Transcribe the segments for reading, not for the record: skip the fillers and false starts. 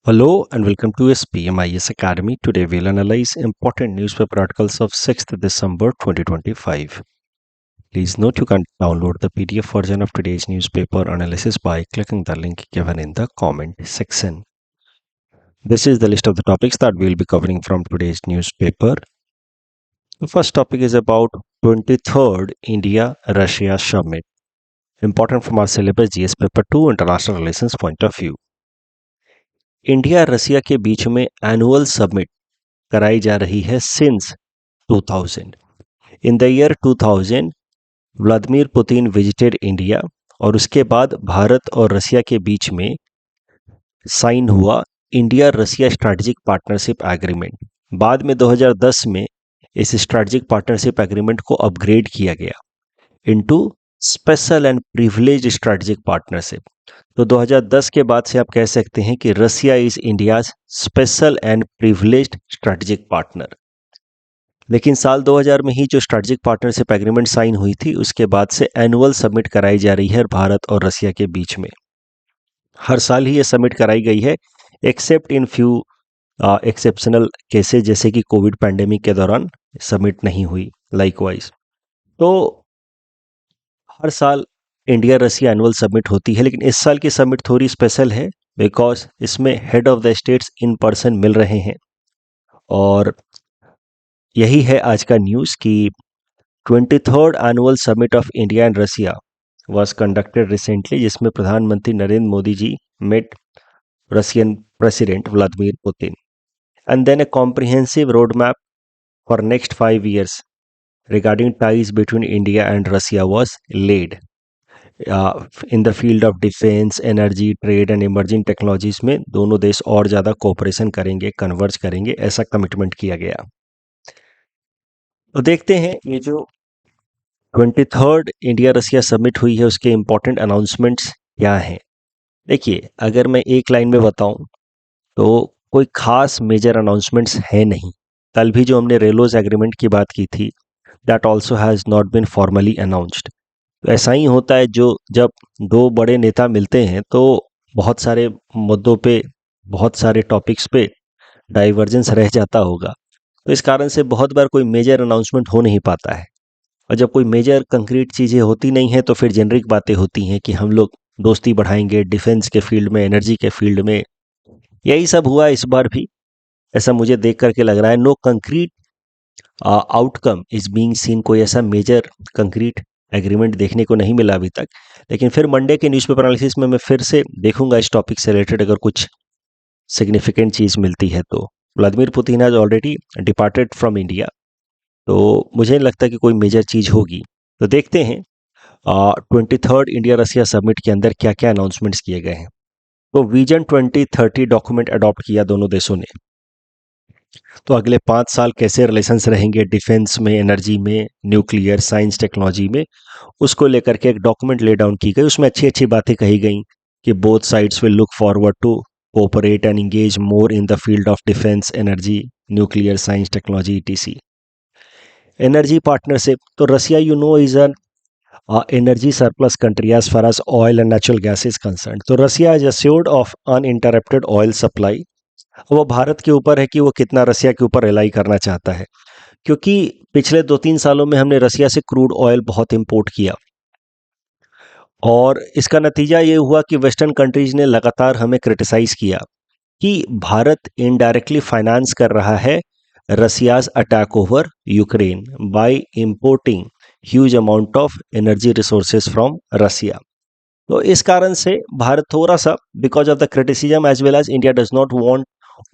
Hello and welcome to SPMIS Academy. Today we'll analyze important newspaper articles of 6th December 2025. Please note you can download the PDF version of today's newspaper analysis by clicking the link given in the comment section. This is the list of the topics that we'll be covering from today's newspaper. The first topic is about 23rd India-Russia Summit. Important from our syllabus GS Paper 2 International Relations point of view. India Russia के बीच में annual summit कराई जा रही है since 2000. In the year 2000 Vladimir Putin visited India और उसके बाद भारत और रसिया के बीच में साइन हुआ India Russia strategic partnership agreement. बाद में 2010 में इस स्ट्रैटेजिक पार्टनरशिप एग्रीमेंट को अपग्रेड किया गया into special and privileged strategic partnership. तो 2010 के बाद से आप कह सकते हैं कि Russia is India's special and privileged strategic partner. लेकिन साल 2000 में ही जो स्ट्रैटेजिक पार्टनरशिप एग्रीमेंट साइन हुई थी उसके बाद से एनुअल समिट कराई जा रही है भारत और रसिया के बीच में. हर साल ही ये समिट कराई गई है accept in few exceptional cases, जैसे कि कोविड पैंडेमिक के दौरान समिट नहीं हुई लाइकवाइज. तो हर साल इंडिया रसिया एनुअल समिट होती है, लेकिन इस साल की समिट थोड़ी स्पेशल है बिकॉज इसमें head of the states in person मिल रहे हैं. और यही है आज का न्यूज़ कि 23rd annual summit of India and Russia was conducted recently, जिसमें प्रधानमंत्री Narendra Modi ji met Russian president Vladimir Putin and then a comprehensive road map for next 5 years regarding ties between India and Russia was laid. In the field of defense, energy, trade and emerging technologies में दोनों देश और ज़्यादा cooperation करेंगे, converge करेंगे, ऐसा commitment किया गया. तो देखते हैं ये जो 23rd इंडिया रसिया समिट हुई है उसके इम्पोर्टेंट अनाउंसमेंट्स क्या हैं. देखिए, अगर मैं एक लाइन में बताऊं तो कोई खास मेजर अनाउंसमेंट्स है नहीं. कल भी जो हमने रेलोज एग्रीमेंट की बात की थी that also has not been formally announced. तो ऐसा ही होता है जो जब दो बड़े नेता मिलते हैं तो बहुत सारे मुद्दों पे, बहुत सारे टॉपिक्स पे डाइवर्जेंस रह जाता होगा. तो इस कारण से बहुत बार कोई मेजर अनाउंसमेंट हो नहीं पाता है. और जब कोई मेजर कंक्रीट चीज़ें होती नहीं हैं तो फिर जेनरिक बातें होती हैं कि हम लोग दोस्ती बढ़ाएंगे डिफेंस के फील्ड में, एनर्जी के फील्ड में. यही सब हुआ इस बार भी, ऐसा मुझे देख करके लग रहा है. No concrete outcome is being seen. कोई ऐसा मेजर कंक्रीट एग्रीमेंट देखने को नहीं मिला अभी तक. लेकिन फिर मंडे के न्यूज़पेपर एनालिसिस में मैं फिर से देखूंगा इस टॉपिक से रिलेटेड, अगर कुछ सिग्निफिकेंट चीज़ मिलती है तो. Vladimir Putin has already departed from India, तो मुझे नहीं लगता कि कोई मेजर चीज़ होगी. तो देखते हैं 23rd इंडिया रसिया समिट के अंदर क्या क्या अनाउंसमेंट्स किए गए हैं. तो विजन 2030 डॉक्यूमेंट अडॉप्ट किया दोनों देशों ने. तो अगले 5 साल कैसे रिलेशंस रहेंगे डिफेंस में, एनर्जी में, न्यूक्लियर, साइंस, टेक्नोलॉजी में, उसको लेकर के एक डॉक्यूमेंट ले डाउन की गई. उसमें अच्छी अच्छी बातें कही गई कि both sides will look forward to cooperate and engage more in the field of defence, energy, nuclear, science, technology etc. Energy partnership. तो Russia you know is an energy surplus country as far as oil and natural gas is concern. तो Russia is assured of uninterrupted oil supply. वो भारत के ऊपर है कि वो कितना रसिया के ऊपर रिलाई करना चाहता है, क्योंकि पिछले 2-3 सालों में हमने रसिया से क्रूड ऑयल बहुत इंपोर्ट किया और इसका नतीजा ये हुआ कि वेस्टर्न कंट्रीज ने लगातार हमें क्रिटिसाइज किया कि भारत इनडायरेक्टली फाइनेंस कर रहा है Russia's attack over Ukraine by importing huge amount of energy resources from Russia. तो इस कारण से भारत थोड़ा सा, because of the criticism as well as India does not want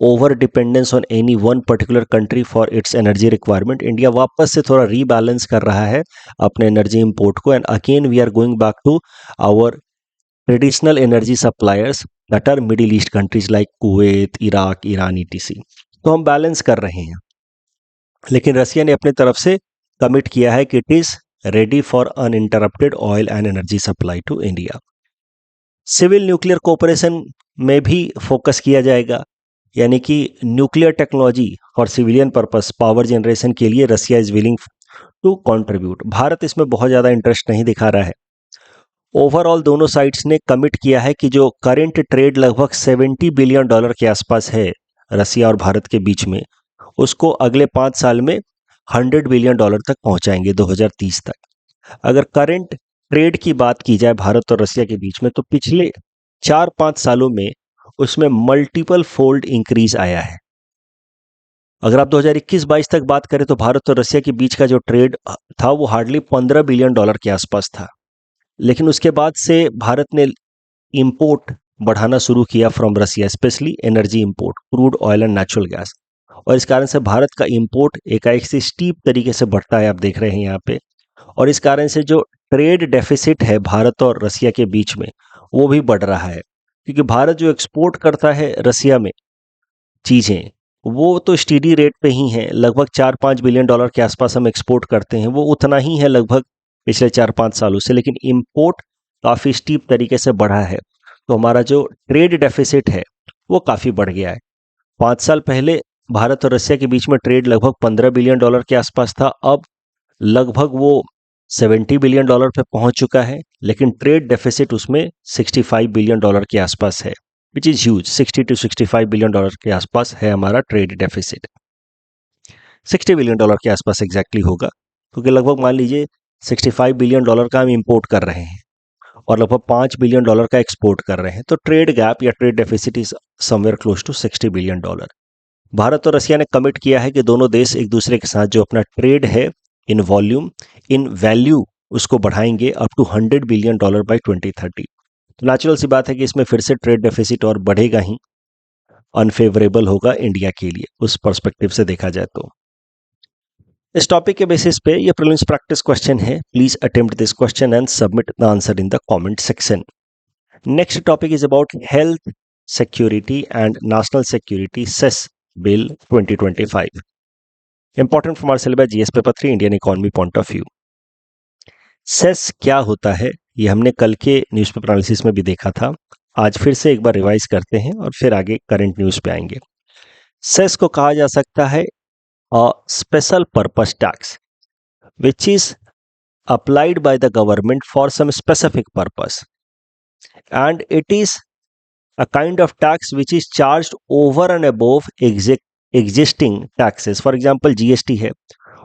over dependence on any one particular country for its energy requirement, India वापस से थोड़ा rebalance कर रहा है अपने एनर्जी इंपोर्ट को. And again we are going back to our traditional energy suppliers that are Middle East countries like Kuwait, Iraq, Iran etc. तो हम बैलेंस कर रहे हैं. लेकिन रसिया ने अपने तरफ से कमिट किया है कि it is ready for uninterrupted oil and energy supply to India. Civil nuclear cooperation में भी फोकस किया जाएगा, यानी कि न्यूक्लियर टेक्नोलॉजी और सिविलियन पर्पस पावर जनरेशन के लिए Russia is willing to contribute. Bharat इसमें बहुत ज़्यादा इंटरेस्ट नहीं दिखा रहा है. ओवरऑल दोनों साइड्स ने कमिट किया है कि जो करंट ट्रेड लगभग $70 बिलियन के आसपास है रसिया और भारत के बीच में, उसको अगले 5 साल में $100 बिलियन तक पहुंचाएंगे 2030 तक। अगर करंट ट्रेड की बात की जाए भारत और रसिया के बीच में, तो पिछले 4-5 सालों में उसमें मल्टीपल फोल्ड इंक्रीज आया है। अगर आप 2021-22 तक बात करें तो भारत और रसिया के बीच का जो ट्रेड था वो हार्डली $15 बिलियन के आसपास था। लेकिन उसके बाद से भारत ने इंपोर्ट बढ़ाना शुरू किया from Russia, specially energy import, crude oil and natural gas, और इस कारण से भारत का इंपोर्ट एकाएक से स्टीप तरीके से बढ़ता है, आप देख रहे हैं यहाँ पे। और इस कारण से जो ट्रेड डेफिसिट है भारत और रसिया के बीच में, वो भी बढ़ रहा है, क्योंकि भारत जो एक्सपोर्ट करता है रसिया में चीज़ें, वो तो स्टीडी रेट पे ही है, लगभग $4-5 बिलियन के आसपास हम एक्सपोर्ट करते हैं, वो उतना ही है लगभग पिछले 4-5 सालों से। लेकिन इंपोर्ट काफ़ी स्टीप तरीके से बढ़ा है, तो हमारा जो ट्रेड डेफिसिट है वो काफ़ी बढ़ गया है। 5 साल पहले भारत और रसिया के बीच में ट्रेड लगभग $15 बिलियन के आसपास था, अब लगभग वो $70 बिलियन पे पहुंच चुका है, लेकिन ट्रेड डेफिसिट उसमें $65 बिलियन के आसपास है, which is huge. $60 to $65 billion के आसपास है हमारा ट्रेड डेफिसिट। $60 बिलियन के आसपास एग्जैक्टली होगा, क्योंकि लगभग मान लीजिए $65 बिलियन का हम इंपोर्ट कर रहे हैं और लगभग $5 बिलियन का एक्सपोर्ट कर रहे हैं, तो ट्रेड गैप या trade deficit is somewhere close to $60 billion. Bharat और रसिया ने कमिट किया है कि दोनों देश एक दूसरे के साथ जो अपना ट्रेड है इन वॉल्यूम, इन वैल्यू, उसको बढ़ाएंगे अप टू $100 बिलियन बाय 2030। तो नेचुरल सी बात है कि इसमें फिर से ट्रेड डेफिसिट और बढ़ेगा ही, अनफेवरेबल होगा इंडिया के लिए उस पर्सपेक्टिव से देखा जाए तो। इस टॉपिक के बेसिस पे ये प्रीलिम्स प्रैक्टिस क्वेश्चन है। Please attempt this question and submit the answer in the comment section. Next topic is about health security and national security cess bill 2025, important from our syllabus GS paper 3 Indian economy point of view. Cess क्या होता है ये हमने कल के newspaper analysis में भी देखा था, आज फिर से एक बार रिवाइज करते हैं और फिर आगे करंट न्यूज़ पे आएंगे। सेस को कहा जा सकता है a special purpose tax which is applied by the government for some specific purpose, and it is a kind of tax which is charged over and above existing taxes. For example, GST है,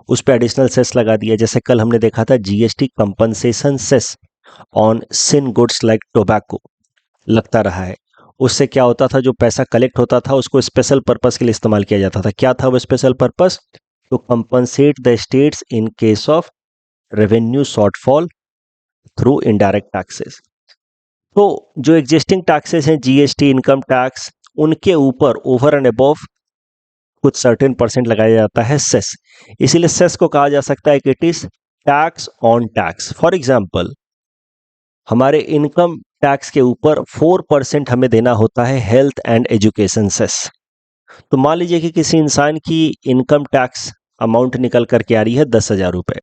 उस पर additional cess लगा दिया, जैसे कल हमने देखा था GST compensation cess on sin goods like tobacco लगता रहा है। उससे क्या होता था, जो पैसा कलेक्ट होता था उसको स्पेशल पर्पस के लिए इस्तेमाल किया जाता था। क्या था वो special purpose? To compensate the states in case of revenue shortfall through indirect taxes. तो जो एग्जिस्टिंग टैक्सेस हैं, जीएसटी, इनकम टैक्स, उनके ऊपर ओवर एंड अबव कुछ सर्टेन परसेंट लगाया जाता है सेस। इसीलिए सेस को कहा जा सकता है कि it is tax on tax. For example, हमारे इनकम टैक्स के ऊपर 4% हमें देना होता है हेल्थ एंड एजुकेशन सेस। तो मान लीजिए कि किसी इंसान की इनकम टैक्स अमाउंट निकल करके आ रही है 10,000 रुपए,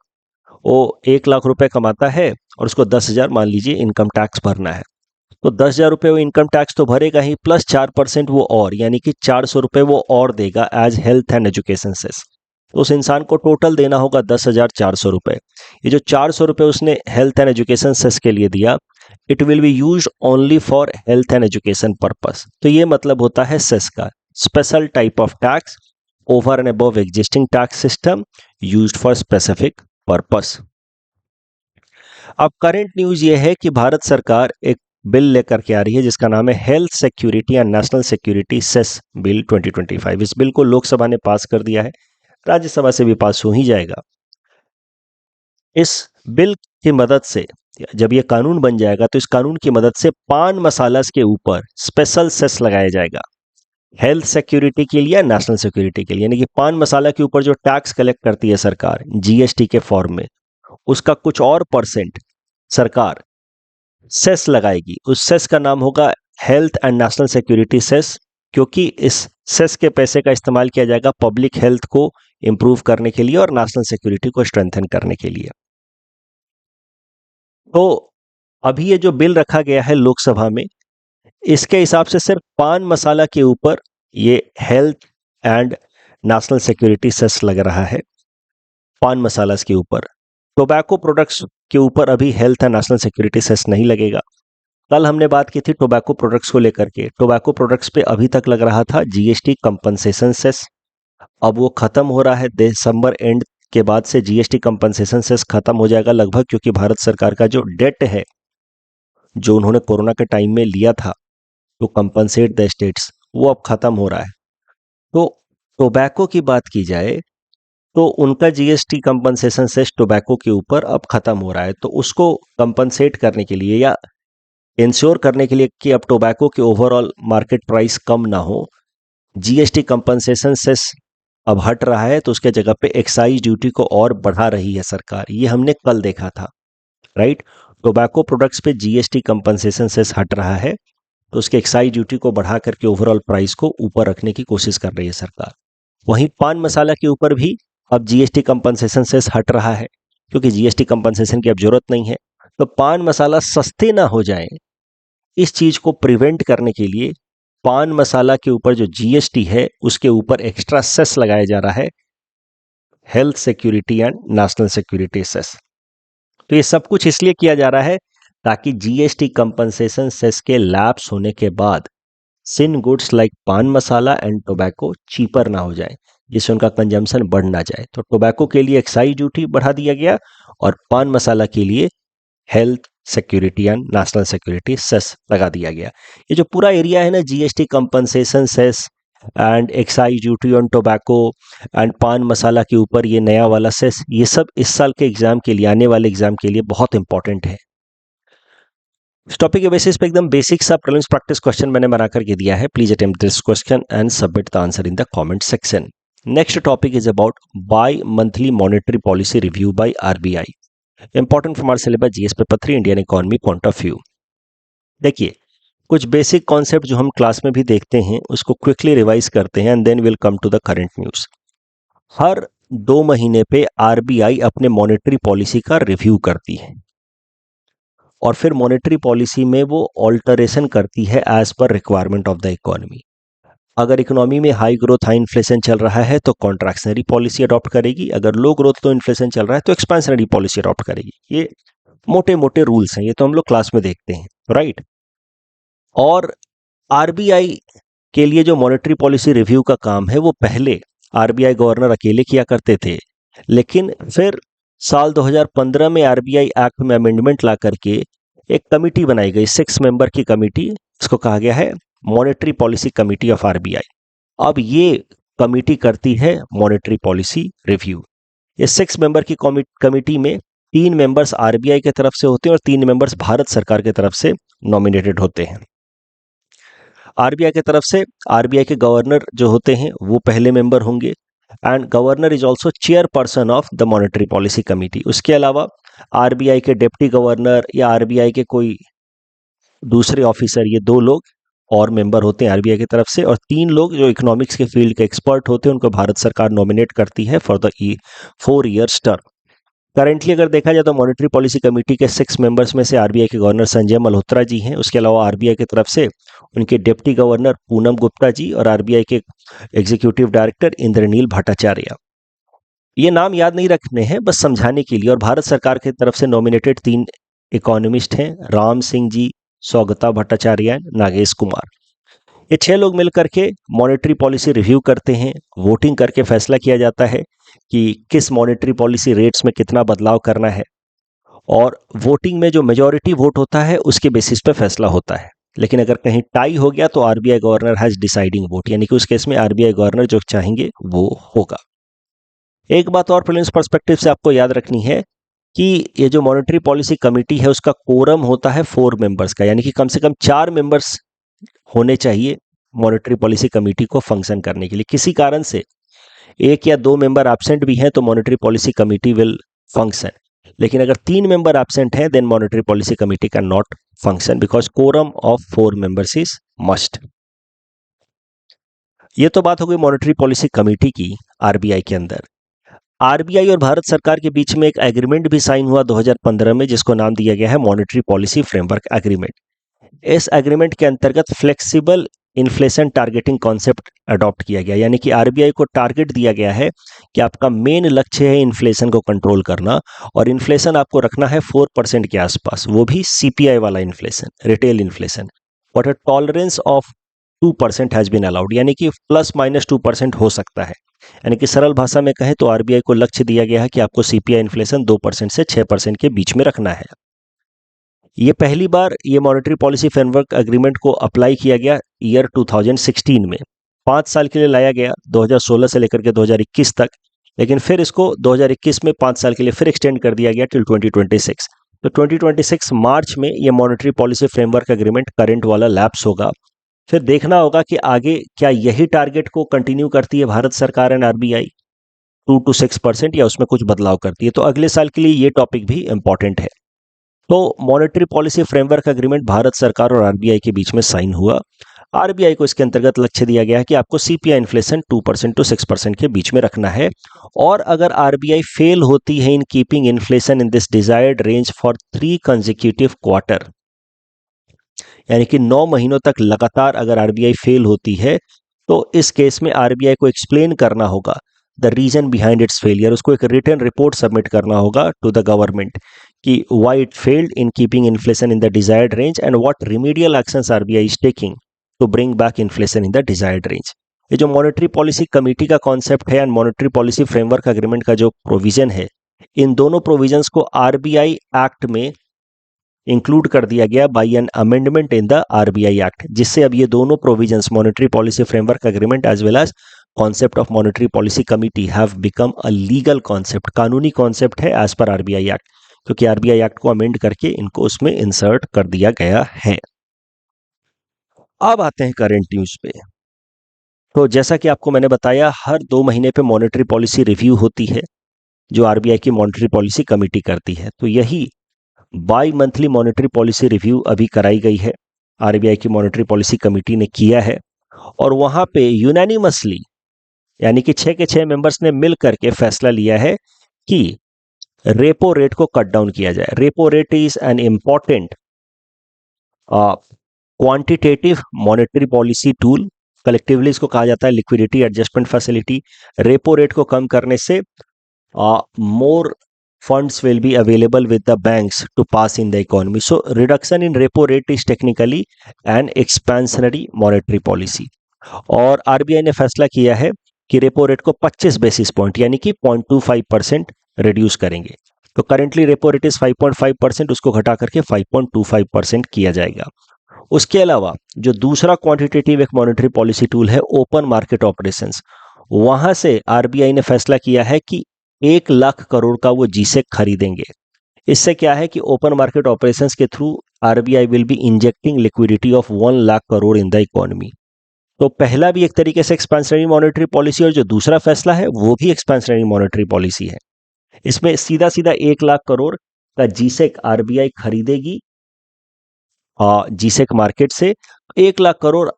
वो 1 लाख रुपए कमाता है और उसको 10,000 मान लीजिए इनकम टैक्स भरना है, तो 10,000 रुपए वो इनकम टैक्स तो भरेगा ही, प्लस 4% वो और, यानी कि 400 रुपए वो और देगा as health and education cess. तो उस इंसान को टोटल देना होगा 10,400 रुपए। ये जो 400 रुपए उसने हेल्थ एंड एजुकेशन सेस के लिए दिया, it will be used only for health and education purpose. तो ये मतलब होता है सेस का, special type of tax over and above existing tax system used for specific purpose. अब करंट न्यूज ये है कि भारत सरकार एक बिल लेकर के आ रही है जिसका नाम है health security and national security cess bill 2025। इस बिल को लोकसभा ने पास कर दिया है, राज्यसभा से भी पास हो ही जाएगा। इस बिल की मदद से जब ये कानून बन जाएगा तो इस कानून की मदद से पान मसाला के ऊपर स्पेशल सेस लगाया जाएगा, हेल्थ सिक्योरिटी के लिए, नेशनल सिक्योरिटी के लिए। यानी कि पान मसाला के ऊपर जो टैक्स कलेक्ट करती है सरकार जीएसटी के फॉर्म में, उसका कुछ और परसेंट सरकार सेस लगाएगी। उस सेस का नाम होगा health and national security cess, क्योंकि इस सेस के पैसे का इस्तेमाल किया जाएगा पब्लिक हेल्थ को इंप्रूव करने के लिए और नेशनल सिक्योरिटी को स्ट्रेंथन करने के लिए। तो अभी ये जो बिल रखा गया है लोकसभा में, इसके हिसाब से सिर्फ पान मसाला के ऊपर ये health and national security cess लग रहा है, पान मसाला के ऊपर। टोबैको प्रोडक्ट्स के ऊपर अभी health and national security cess नहीं लगेगा। कल हमने बात की थी टोबैको प्रोडक्ट्स को लेकर के। टोबैको प्रोडक्ट्स पे अभी तक लग रहा था जीएसटी कंपनसेशन सेस। अब वो खत्म हो रहा है, दिसंबर एंड के बाद से जीएसटी कंपनसेशन सेस खत्म हो जाएगा लगभग, क्योंकि भारत सरकार का जो डेट है जो उन्होंने कोरोना के टाइम में लिया था टू कंपनसेट द स्टेट्स, वो अब खत्म हो रहा है। तो टोबैको की बात की जाए तो उनका जीएसटी कंपनसेशन सेस टोबैको के ऊपर अब खत्म हो रहा है। तो उसको कंपनसेट करने के लिए या इंश्योर करने के लिए कि अब टोबैको के ओवरऑल मार्केट प्राइस कम ना हो, जीएसटी कंपनसेशन सेस अब हट रहा है, तो उसके जगह पे एक्साइज ड्यूटी को और बढ़ा रही है सरकार। ये हमने कल देखा था, राइट। टोबैको प्रोडक्ट्स पे जीएसटी कंपनसेशन सेस हट रहा है, तो उसके एक्साइज ड्यूटी को बढ़ा करके ओवरऑल प्राइस को ऊपर रखने की कोशिश कर रही है सरकार। वहीं पान मसाला के ऊपर भी अब जीएसटी कंपनसेशन सेस हट रहा है, क्योंकि जीएसटी कंपनसेशन की अब जरूरत नहीं है। तो पान मसाला सस्ते ना हो जाए, इस चीज को प्रिवेंट करने के लिए पान मसाला के ऊपर जो जीएसटी है उसके ऊपर एक्स्ट्रा सेस लगाया जा रहा है, health security and national security cess. तो ये सब कुछ इसलिए किया जा रहा है ताकि जीएसटी कंपनसेशन सेस के लैप्स होने के बाद सिन गुड्स लाइक पान मसाला एंड टोबैको चीपर ना हो जाए, जिससे उनका कंजम्पशन बढ़ ना जाए। तो टोबैको के लिए एक्साइज ड्यूटी बढ़ा दिया गया और पान मसाला के लिए health security and national security cess लगा दिया गया। ये जो पूरा एरिया है ना, GST compensation cess and excise duty on tobacco and pan masala के ऊपर ये नया वाला सेस, ये सब इस साल के एग्जाम के लिए, आने वाले एग्जाम के लिए बहुत इंपॉर्टेंट है। इस टॉपिक के बेसिस पे एकदम बेसिक सा प्रीलिम्स प्रैक्टिस क्वेश्चन मैंने बना करके दिया है। Please attempt this question and submit the answer in the comment section. Next topic is about bimonthly monetary policy review by RBI. Important from our syllabus GS paper 3 Indian economy point of view. देखिए, कुछ basic concept जो हम class में भी देखते हैं उसको quickly revise करते हैं and then will come to the current news. हर 2 महीने पे आरबीआई अपने मॉनेटरी पॉलिसी का रिव्यू करती है और फिर मॉनेटरी पॉलिसी में वो ऑल्टरेशन करती है as per requirement of the economy. अगर इकोनॉमी में हाई ग्रोथ हाई इन्फ्लेशन चल रहा है तो कॉन्ट्रैक्शनरी पॉलिसी अडॉप्ट करेगी, अगर लो ग्रोथ लो इन्फ्लेशन चल रहा है तो एक्सपेंशनरी पॉलिसी अडॉप्ट करेगी। ये मोटे मोटे रूल्स हैं, ये तो हम लोग क्लास में देखते हैं, राइट। और आरबीआई के लिए जो मॉनेटरी पॉलिसी रिव्यू का काम है वो पहले आरबीआई गवर्नर अकेले किया करते थे, लेकिन फिर साल 2015 में आरबीआई एक्ट में अमेंडमेंट ला करके एक कमिटी बनाई गई, 6 मेंबर की कमिटी, इसको कहा गया है monetary policy committee of RBI. अब ये कमिटी करती है मॉनेटरी पॉलिसी रिव्यू। ये 6 मेंबर की कमिटी में 3 मेंबर्स आरबीआई की तरफ से होते हैं और 3 मेंबर्स भारत सरकार की तरफ से नॉमिनेटेड होते हैं। आरबीआई की तरफ से आरबीआई के गवर्नर जो होते हैं वो पहले मेंबर होंगे and governor is also chairperson of the monetary policy committee. उसके अलावा आरबीआई के डिप्टी गवर्नर या आरबीआई के कोई दूसरे ऑफिसर, ये 2 लोग और मेंबर होते हैं आरबीआई की तरफ से, और 3 लोग जो इकोनॉमिक्स के फील्ड के एक्सपर्ट होते हैं उनको भारत सरकार नॉमिनेट करती है for the 4 years term. Currently अगर देखा जाए तो मॉनेटरी पॉलिसी कमेटी के 6 मेंबर्स में से आरबीआई के गवर्नर संजय मल्होत्रा जी हैं। उसके अलावा आरबीआई की तरफ से उनके डिप्टी गवर्नर पूनम गुप्ता जी और आरबीआई के एग्जीक्यूटिव डायरेक्टर इंद्रनील भट्टाचार्य। ये नाम याद नहीं रखने हैं, बस समझाने के लिए। और भारत सरकार की तरफ से नॉमिनेटेड 3 इकोनॉमिस्ट हैं, राम सिंह जी, सौगता भट्टाचार्य, नागेश कुमार। ये 6 लोग मिलकर के मॉनेटरी पॉलिसी रिव्यू करते हैं। वोटिंग करके फैसला किया जाता है कि किस मॉनेटरी पॉलिसी रेट्स में कितना बदलाव करना है, और वोटिंग में जो मेजॉरिटी वोट होता है उसके बेसिस पे फैसला होता है। लेकिन अगर कहीं टाई हो गया तो RBI governor has deciding vote, यानी कि उस केस में आरबीआई गवर्नर जो चाहेंगे वो होगा। एक बात और प्रीलिम्स पर्सपेक्टिव से आपको याद रखनी है कि ये जो मॉनेटरी पॉलिसी कमेटी है उसका कोरम होता है 4 मेंबर्स का, यानी कि कम से कम 4 मेंबर्स होने चाहिए मॉनेटरी पॉलिसी कमेटी को फंक्शन करने के लिए। किसी कारण से 1 या 2 मेंबर एब्सेंट भी हैं तो monetary policy committee will function, लेकिन अगर 3 मेंबर एब्सेंट हैं then monetary policy committee can not function because quorum of 4 members is must. ये तो बात हो गई मॉनेटरी पॉलिसी कमेटी की आरबीआई के अंदर। आरबीआई और भारत सरकार के बीच में एक एग्रीमेंट भी साइन हुआ 2015 में, जिसको नाम दिया गया है मॉनेटरी पॉलिसी फ्रेमवर्क एग्रीमेंट। इस एग्रीमेंट के अंतर्गत flexible inflation targeting concept adopt किया गया, यानी कि आरबीआई को टारगेट दिया गया है कि आपका मेन लक्ष्य है इन्फ्लेशन को कंट्रोल करना, और इन्फ्लेशन आपको रखना है 4% के आसपास, वो भी सीपीआई वाला inflation, retail inflation. But a tolerance of 2% has been allowed, यानी कि प्लस माइनस 2% हो सकता है। यानी कि सरल भाषा में कहें तो आरबीआई को लक्ष्य दिया गया है कि आपको सीपीआई इन्फ्लेशन 2% से 6% के बीच में रखना है। ये पहली बार ये मॉनेटरी पॉलिसी फ्रेमवर्क एग्रीमेंट को अप्लाई किया गया ईयर 2016 में, 5 साल के लिए लाया गया 2016 से लेकर के 2021 तक, लेकिन फिर इसको 2021 में 5 साल के लिए फिर एक्सटेंड कर दिया गया टिल 2026। तो 2026 मार्च में ये monetary policy framework agreement current वाला लैप्स होगा। फिर देखना होगा कि आगे क्या यही टारगेट को कंटिन्यू करती है भारत सरकार एंड आरबीआई 2 to 6%, या उसमें कुछ बदलाव करती है। तो अगले साल के लिए ये टॉपिक भी इंपॉर्टेंट है। तो monetary policy framework agreement Bharat सरकार और आरबीआई के बीच में साइन हुआ। आरबीआई को इसके अंतर्गत लक्ष्य दिया गया है कि आपको सीपीआई इन्फ्लेशन 2% to 6% के बीच में रखना है, और अगर आरबीआई फेल होती है इन keeping inflation in this desired range for 3 consecutive quarter, यानी कि 9 महीनों तक लगातार अगर आरबीआई फेल होती है, तो इस केस में आरबीआई को एक्सप्लेन करना होगा the reason behind its failure. उसको एक रिटन रिपोर्ट सबमिट करना होगा टू द गवर्नमेंट कि why it failed in keeping inflation in the desired range and what remedial actions RBI is taking to bring back inflation in the desired range. ये जो monetary policy committee का concept है and monetary policy framework agreement का जो provision है, इन दोनों provisions को RBI act में इंक्लूड कर दिया गया by an amendment in the RBI act, जिससे अब ये दोनों provisions monetary policy framework agreement as well as concept of monetary policy committee have become a legal concept, कानूनी कॉन्सेप्ट है एज पर आरबीआई एक्ट, क्योंकि आरबीआई एक्ट को amend करके इनको उसमें इंसर्ट कर दिया गया है। अब आते हैं करंट न्यूज पे। तो जैसा कि आपको मैंने बताया, हर 2 महीने पे मॉनेटरी पॉलिसी रिव्यू होती है जो आरबीआई की मॉनेटरी पॉलिसी कमेटी करती है। तो यही by monthly monetary policy review अभी कराई गई है, आरबीआई की मॉनेटरी पॉलिसी कमेटी ने किया है, और वहां पे यूनानिमसली, यानी कि 6 के 6 मेंबर्स ने मिल करके फैसला लिया है कि रेपो रेट को कट डाउन किया जाए। Repo rate is an important quantitative monetary policy tool, collectively इसको कहा जाता है liquidity adjustment facility. Repo rate को कम करने से मोर funds will be available with the banks to pass in the economy. So reduction in repo rate is technically an expansionary monetary policy. और RBI ने फैसला किया है कि रेपो रेट को 25 बेसिस पॉइंट यानी कि 0.25% रिड्यूस करेंगे। तो करेंटली रेपो रेट इज 5.5%, उसको घटा करके 5.25% किया जाएगा। उसके अलावा जो दूसरा क्वांटिटेटिव एक मॉनेटरी पॉलिसी टूल है ओपन मार्केट ऑपरेशंस, वहां से आरबीआई ने फैसला किया है कि 1 लाख करोड़ का वो जीसेक खरीदेंगे। इससे क्या है कि ओपन मार्केट ऑपरेशंस के through RBI will be injecting liquidity of 1 lakh crore in the economy. तो पहला भी एक तरीके से एक्सपेंशनरी मॉनेटरी पॉलिसी, और जो दूसरा फैसला है वो भी एक्सपेंशनरी मॉनेटरी पॉलिसी है। इसमें सीधा सीधा 1 लाख करोड़ का जीसेक आरबीआई खरीदेगी जीसेक मार्केट से। 1 लाख करोड़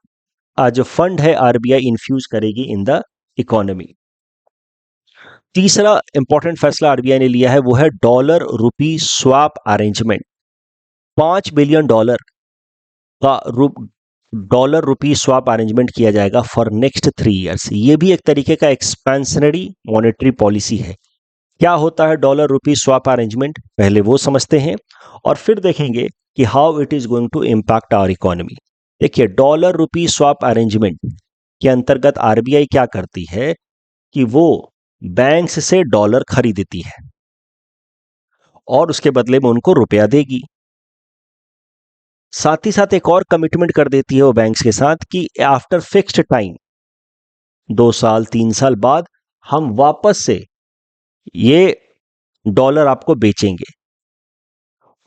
जो फंड है आरबीआई इन्फ्यूज करेगी इन द इकोनॉमी। तीसरा इंपॉर्टेंट फैसला आरबीआई ने लिया है वो है dollar rupee swap arrangement. $5 billion का डॉलर रुपी स्वैप अरेंजमेंट किया जाएगा फॉर नेक्स्ट 3 ईयर्स। ये भी एक तरीके का एक्सपेंशनरी मॉनेटरी पॉलिसी है। क्या होता है डॉलर रुपी स्वैप अरेंजमेंट, पहले वो समझते हैं और फिर देखेंगे कि how it is going to impact our economy. देखिए, डॉलर रुपी स्वैप अरेंजमेंट के अंतर्गत आरबीआई क्या करती है कि वो बैंक्स से डॉलर खरीदती है और उसके बदले में उनको रुपया देगी। साथ ही साथ एक और कमिटमेंट कर देती है वो बैंक्स के साथ कि आफ्टर फिक्स्ड टाइम 2 साल 3 साल बाद हम वापस से ये डॉलर आपको बेचेंगे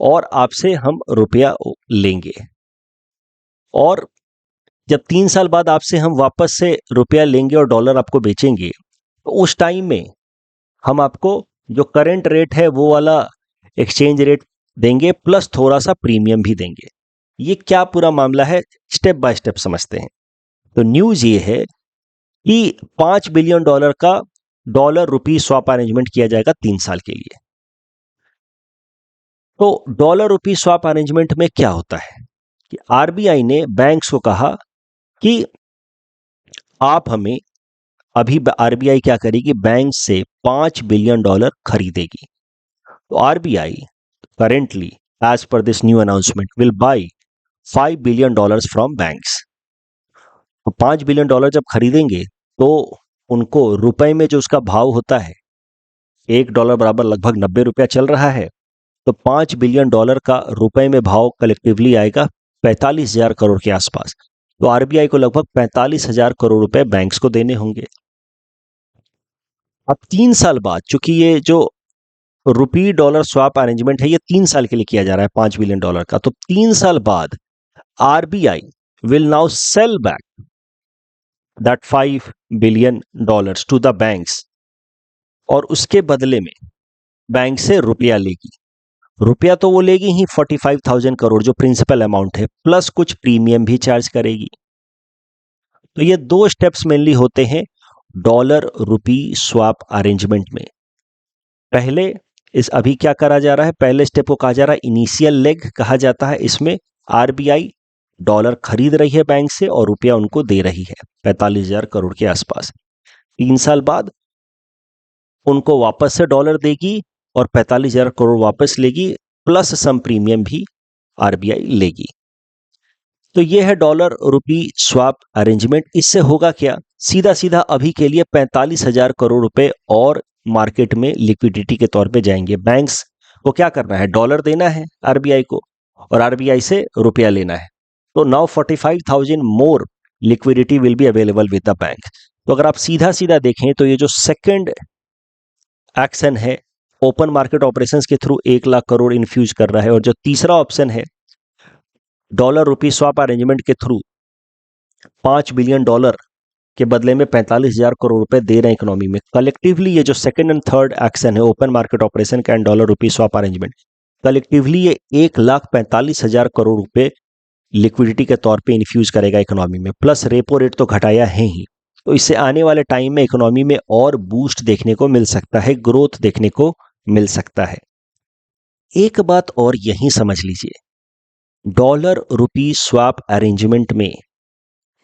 और आपसे हम रुपया लेंगे। और जब 3 साल बाद आपसे हम वापस से रुपया लेंगे और डॉलर आपको बेचेंगे, तो उस टाइम में हम आपको जो करंट रेट है वो वाला एक्सचेंज रेट देंगे, प्लस थोड़ा सा प्रीमियम भी देंगे। ये क्या पूरा मामला है, स्टेप बाय स्टेप समझते हैं। तो न्यूज ये है कि $5 बिलियन का डॉलर रुपी स्वैप अरेंजमेंट किया जाएगा 3 साल के लिए। तो डॉलर रुपी स्वैप अरेंजमेंट में क्या होता है कि आरबीआई ने बैंक्स को कहा कि आप हमें अभी आरबीआई क्या करेगी, बैंक से $5 बिलियन खरीदेगी। तो RBI currently as per this new announcement will buy $5 billion from banks. तो $5 बिलियन जब खरीदेंगे तो उनको रुपए में जो उसका भाव होता है, $1 बराबर लगभग 90 रुपया चल रहा है, तो $5 बिलियन का रुपए में भाव कलेक्टिवली आएगा 45,000 करोड़ के आसपास। तो आरबीआई को लगभग 45,000 करोड़ रुपए बैंक्स को देने होंगे। अब 3 साल बाद, चूंकि ये जो रुपी डॉलर स्वैप अरेंजमेंट है ये 3 साल के लिए किया जा रहा है $5 बिलियन का, तो 3 साल बाद RBI will now sell back that $5 billion to the banks, और उसके बदले में बैंक से रुपया लेगी। रुपया तो वो लेगी ही 45,000 करोड़ जो प्रिंसिपल अमाउंट है, प्लस कुछ प्रीमियम भी चार्ज करेगी। तो ये 2 स्टेप्स मेनली होते हैं डॉलर रुपी स्वैप अरेंजमेंट में। पहले इस अभी क्या करा जा रहा है, पहले स्टेप को कहा जा रहा है इनिशियल लेग कहा जाता है। इसमें आरबीआई डॉलर खरीद रही है बैंक से और रुपया उनको दे रही है 45,000 करोड़ के आसपास। 3 साल बाद उनको वापस से डॉलर देगी और 45,000 करोड़ वापस लेगी, प्लस सम प्रीमियम भी आरबीआई लेगी। तो ये है डॉलर रुपी स्वैप अरेंजमेंट। इससे होगा क्या, सीधा सीधा अभी के लिए 45,000 करोड़ रुपए और मार्केट में लिक्विडिटी के तौर पे जाएंगे। बैंक्स को क्या करना है, डॉलर देना है आरबीआई को और आरबीआई से रुपया लेना है। तो now 45,000 more liquidity will be available with the bank. तो अगर आप सीधा सीधा देखें तो ये जो सेकंड एक्शन है ओपन मार्केट ऑपरेशंस के थ्रू 1 लाख करोड़ इन्फ्यूज कर रहा है, और जो तीसरा ऑप्शन है डॉलर रुपी स्वैप अरेंजमेंट के थ्रू $5 बिलियन के बदले में 45,000 करोड़ रुपए दे रहे हैं इकोनॉमी में। कलेक्टिवली ये जो सेकंड एंड थर्ड एक्शन है ओपन मार्केट ऑपरेशन का and dollar rupee swap arrangement, collectively ये 1,45,000 करोड़ रुपए लिक्विडिटी के तौर पे इन्फ्यूज करेगा इकोनॉमी में। प्लस रेपो रेट तो घटाया है ही, तो इससे आने वाले टाइम में इकोनॉमी में और बूस्ट देखने को मिल सकता है, ग्रोथ देखने को मिल सकता है। एक बात और यहीं समझ लीजिए, डॉलर रुपी स्वैप अरेंजमेंट में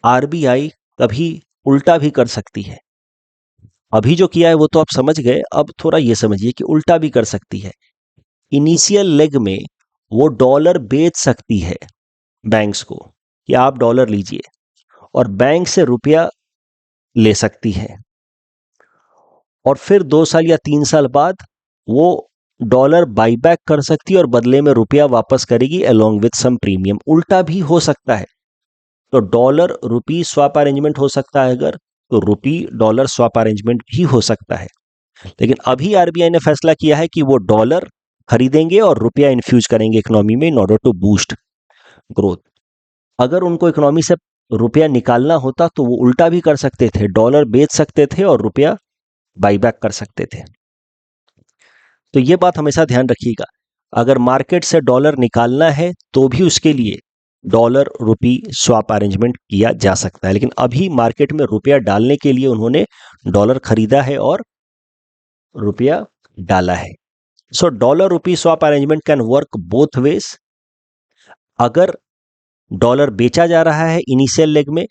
आरबीआई कभी उल्टा भी कर सकती है। अभी जो किया है वो तो आप समझ गए, अब थोड़ा ये समझिए कि उल्टा भी कर सकती है। इनिशियल लेग में वो डॉलर बेच सकती है बैंक्स को कि आप डॉलर लीजिए, और बैंक से रुपया ले सकती है, और फिर 2 साल या 3 साल बाद वो डॉलर बाईबैक कर सकती है और बदले में रुपया वापस करेगी अलोंग विद सम प्रीमियम। उल्टा भी हो सकता है। तो डॉलर रुपी स्वैप अरेंजमेंट हो सकता है अगर, तो रुपी डॉलर स्वैप अरेंजमेंट भी हो सकता है। लेकिन अभी आरबीआई ने फैसला किया है कि वो डॉलर खरीदेंगे और रुपया इन्फ्यूज करेंगे इकोनॉमी में in order to boost growth. अगर उनको इकोनॉमी से रुपया निकालना होता तो वो उल्टा भी कर सकते थे, डॉलर बेच सकते थे और रुपया बाईबैक कर सकते थे। तो ये बात हमेशा ध्यान रखिएगा, अगर मार्केट से डॉलर निकालना है तो भी उसके लिए डॉलर रुपी स्वैप अरेंजमेंट किया जा सकता है। लेकिन अभी मार्केट में रुपया डालने के लिए उन्होंने डॉलर खरीदा है और रुपया डाला है। So dollar rupee swap arrangement can work both ways. अगर डॉलर बेचा जा रहा है इनिशियल लेग में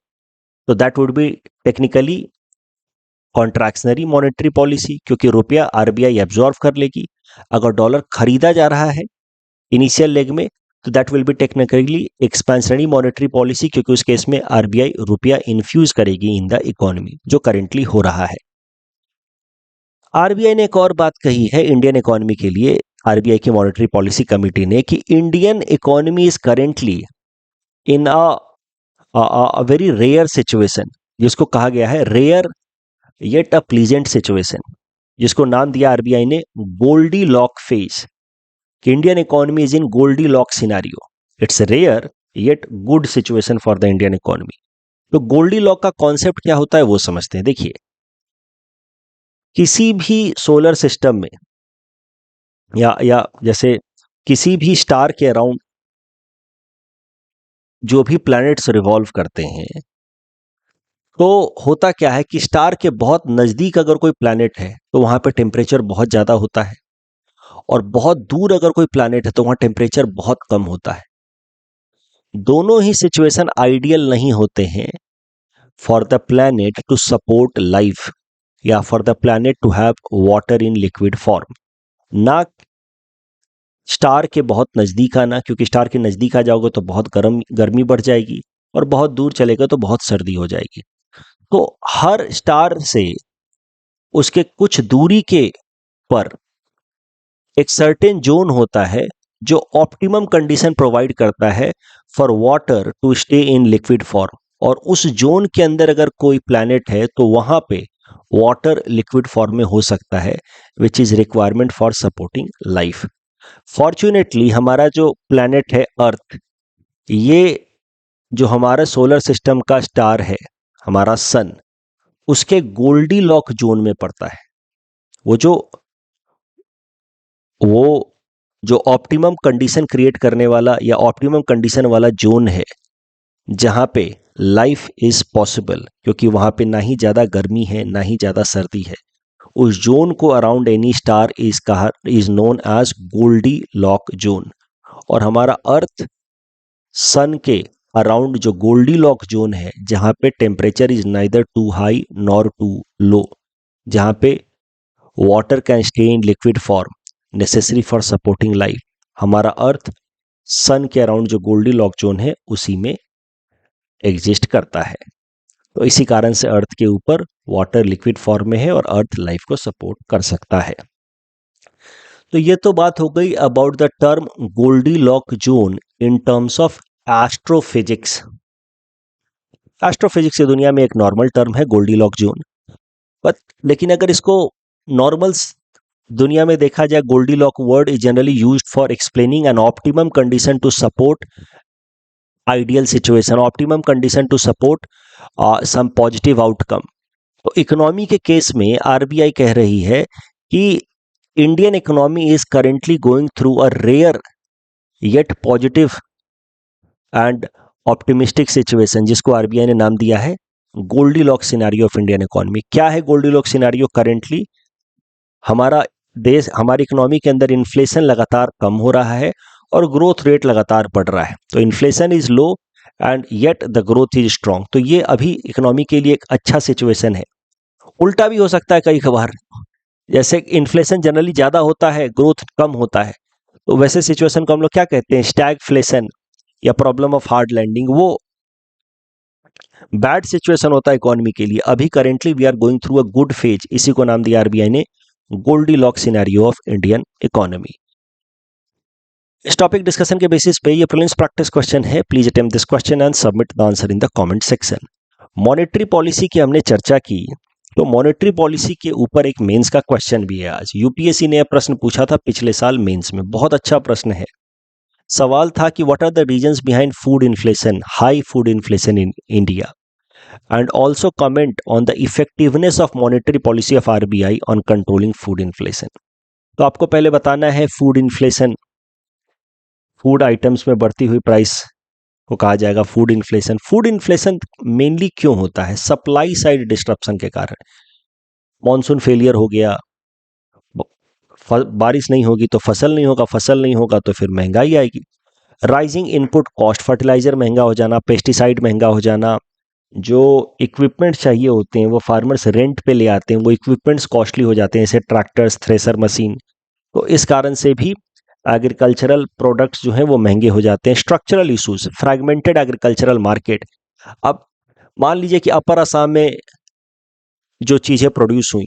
तो that would be technically contractionary monetary policy, क्योंकि रुपया आरबीआई एब्जॉर्व कर लेगी। अगर डॉलर खरीदा जा रहा है इनिशियल लेग में तो that will be technically expansionary monetary policy, क्योंकि उस केस में आरबीआई रुपया इन्फ्यूज करेगी इन द इकोनॉमी, जो करेंटली हो रहा है। आरबीआई ने एक और बात कही है इंडियन इकोनॉमी के लिए, आरबीआई की मॉनेटरी पॉलिसी कमेटी ने, कि Indian economy is currently in a very rare situation, जिसको कहा गया है rare yet a pleasant situation, जिसको नाम दिया आरबीआई ने गोल्डी लॉक फेज, कि Indian economy is in goldilocks scenario, it's rare yet good situation for the Indian economy. तो गोल्डी लॉक का कॉन्सेप्ट क्या होता है वो समझते हैं। देखिए, किसी भी सोलर सिस्टम में या जैसे किसी भी स्टार के अराउंड जो भी प्लैनेट्स रिवॉल्व करते हैं, तो होता क्या है कि स्टार के बहुत नजदीक अगर कोई प्लैनेट है तो वहां पे टेम्परेचर बहुत ज्यादा होता है, और बहुत दूर अगर कोई प्लैनेट है तो वहां टेम्परेचर बहुत कम होता है। दोनों ही सिचुएशन आइडियल नहीं होते हैं, for the planet to support life या for the planet to have water in liquid form. ना स्टार के बहुत नज़दीक आना, क्योंकि स्टार के नज़दीक आ जाओगे तो बहुत गर्मी बढ़ जाएगी, और बहुत दूर चलेगा तो बहुत सर्दी हो जाएगी। तो हर स्टार से उसके कुछ दूरी के पर एक सर्टेन जोन होता है जो ऑप्टिमम कंडीशन प्रोवाइड करता है for water to stay in liquid form, और उस जोन के अंदर अगर कोई प्लैनेट है तो वहां पे वाटर लिक्विड फॉर्म में हो सकता है, which is requirement for supporting life. Fortunately हमारा जो प्लैनेट है अर्थ, ये जो हमारा सोलर सिस्टम का स्टार है, हमारा सन, उसके गोल्डी लॉक जोन में पड़ता है। वो जो ऑप्टिमम कंडीशन क्रिएट करने वाला या ऑप्टिमम कंडीशन वाला जोन है जहां पे लाइफ इज पॉसिबल, क्योंकि वहां पे ना ही ज्यादा गर्मी है ना ही ज्यादा सर्दी है। उस जोन को around any star is known as goldilocks zone. और हमारा अर्थ सन के अराउंड जो गोल्डी लॉक जोन है, जहां पे temperature is neither too high nor too low, जहां पे water can stay in liquid form necessary for supporting life, हमारा अर्थ सन के अराउंड जो गोल्डी लॉक जोन है उसी में एग्जिस्ट करता है। तो इसी कारण से अर्थ के ऊपर वाटर लिक्विड फॉर्म में है और अर्थ लाइफ को सपोर्ट कर सकता है। तो ये तो बात हो गई about the term goldilocks zone in terms of astrophysics. Astrophysics की दुनिया में एक नॉर्मल टर्म है गोल्डी लॉक जोन, बट लेकिन अगर इसको नॉर्मल दुनिया में देखा जाए, goldilocks word is generally used for explaining an optimum condition to support ideal situation, optimum condition to support some positive outcome. तो इकोनॉमी के केस में आरबीआई कह रही है कि Indian economy is currently going through a rare yet positive and optimistic situation, जिसको RBI ने नाम दिया है goldilocks scenario of Indian economy. क्या है गोल्डी लॉक सिनेरियो? करेंटली हमारा देश, हमारी इकोनॉमी के अंदर इन्फ्लेशन लगातार कम हो रहा है और ग्रोथ रेट लगातार बढ़ रहा है। तो inflation is low and yet the growth is strong. तो ये अभी इकोनॉमी के लिए एक अच्छा सिचुएशन है। उल्टा भी हो सकता है कई बार, जैसे इन्फ्लेशन जनरली ज्यादा होता है, ग्रोथ कम होता है, तो वैसे सिचुएशन को हम लोग क्या कहते हैं? स्टैगफ्लेशन या प्रॉब्लम ऑफ हार्ड लैंडिंग। वो बैड सिचुएशन होता है इकोनॉमी के लिए। अभी currently we are going through a good phase, इसी को नाम दिया आरबीआई ने goldilocks scenario of Indian economy. इस टॉपिक डिस्कशन के बेसिस पे ये प्रीलिम्स प्रैक्टिस क्वेश्चन है। Please attempt this question and submit the answer in the comment section. Monetary policy की हमने चर्चा की, तो मॉनेटरी पॉलिसी के ऊपर एक मेंस का क्वेश्चन भी है आज। यूपीएससी ने यह प्रश्न पूछा था पिछले साल मेंस में, बहुत अच्छा प्रश्न है। सवाल था कि what are the reasons behind food inflation, high food inflation in India, and also comment on the effectiveness of monetary policy of RBI on controlling food inflation. तो आपको पहले बताना है फूड इन्फ्लेशन, फूड आइटम्स में बढ़ती हुई price को कहा जाएगा food inflation. Food inflation mainly क्यों होता है? सप्लाई साइड डिस्ट्रप्शन के कारण। मॉनसून फेलियर हो गया, बारिश नहीं होगी तो फसल नहीं होगा, फसल नहीं होगा तो फिर महंगाई आएगी। राइजिंग इनपुट कॉस्ट, फर्टिलाइजर महंगा हो जाना, पेस्टिसाइड महंगा हो जाना, जो इक्विपमेंट चाहिए होते हैं वो फार्मर्स रेंट पे ले आते हैं, वो इक्विपमेंट्स कॉस्टली हो जाते हैं, जैसे ट्रैक्टर्स, थ्रेसर मशीन। तो इस कारण से भी एग्रीकल्चरल प्रोडक्ट्स जो हैं वो महंगे हो जाते हैं। Structural issues, fragmented agricultural market. अब मान लीजिए कि अपर असम में जो चीज़ें प्रोड्यूस हुई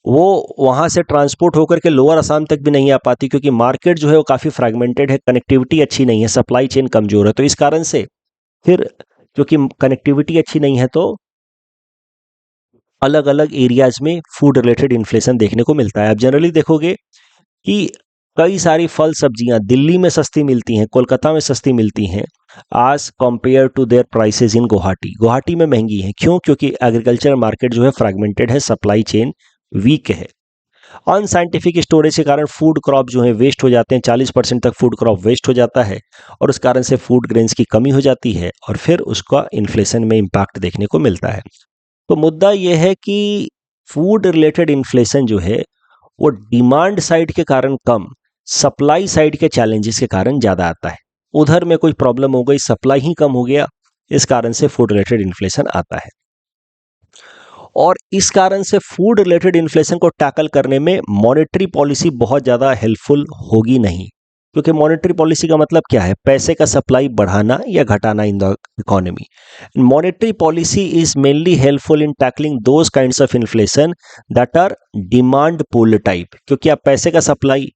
वो वहाँ से ट्रांसपोर्ट होकर के लोअर असम तक भी नहीं आ पाती, क्योंकि मार्केट जो है वो काफ़ी फ्रैगमेंटेड है, कनेक्टिविटी अच्छी नहीं है, सप्लाई चेन कमजोर है। तो इस कारण से फिर क्योंकि कनेक्टिविटी अच्छी नहीं है तो अलग अलग एरियाज में फूड रिलेटेड इन्फ्लेशन देखने को मिलता है। आप जनरली देखोगे कि कई सारी फल सब्जियां दिल्ली में सस्ती मिलती हैं, कोलकाता में सस्ती मिलती हैं, आज compare to their prices in Guwahati. Guwahati में महंगी है, क्यों? क्योंकि एग्रीकल्चर मार्केट जो है फ्रैगमेंटेड है, सप्लाई चेन वीक है। अनसाइंटिफिक स्टोरेज के कारण फूड क्रॉप जो है वेस्ट हो जाते हैं, 40% तक फूड क्रॉप वेस्ट हो जाता है, और उस कारण से फूड ग्रेन्स की कमी हो जाती है और फिर उसका इन्फ्लेशन में इम्पैक्ट देखने को मिलता है। तो मुद्दा यह है कि फूड रिलेटेड इन्फ्लेशन जो है वो डिमांड साइड के कारण कम, सप्लाई साइड के चैलेंजेस के कारण ज़्यादा आता है। उधर में कोई प्रॉब्लम हो गई, सप्लाई ही कम हो गया, इस कारण से फूड रिलेटेड इन्फ्लेशन आता है। और इस कारण से फूड रिलेटेड इन्फ्लेशन को टैकल करने में मॉनेटरी पॉलिसी बहुत ज़्यादा हेल्पफुल होगी नहीं, क्योंकि मॉनेटरी पॉलिसी का मतलब क्या है? पैसे का सप्लाई बढ़ाना या घटाना in the economy. Monetary policy is mainly helpful in tackling those kinds of inflation that are demand pull type, क्योंकि आप पैसे का सप्लाई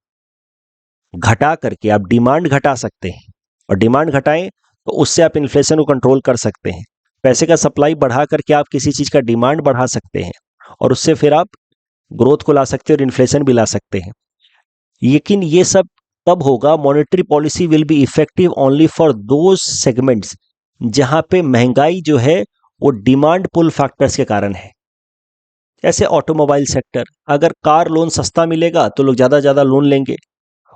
घटा करके आप डिमांड घटा सकते हैं, और डिमांड घटाएं तो उससे आप इन्फ्लेशन को कंट्रोल कर सकते हैं। पैसे का सप्लाई बढ़ा करके आप किसी चीज़ का डिमांड बढ़ा सकते हैं, और उससे फिर आप ग्रोथ को ला सकते हैं और इन्फ्लेशन भी ला सकते हैं। लेकिन ये सब तब होगा, monetary policy will be effective only for those segments जहां पे महंगाई जो है वो डिमांड पुल फैक्टर्स के कारण है। जैसे ऑटोमोबाइल सेक्टर, अगर कार लोन सस्ता मिलेगा तो लोग ज़्यादा लोन लेंगे,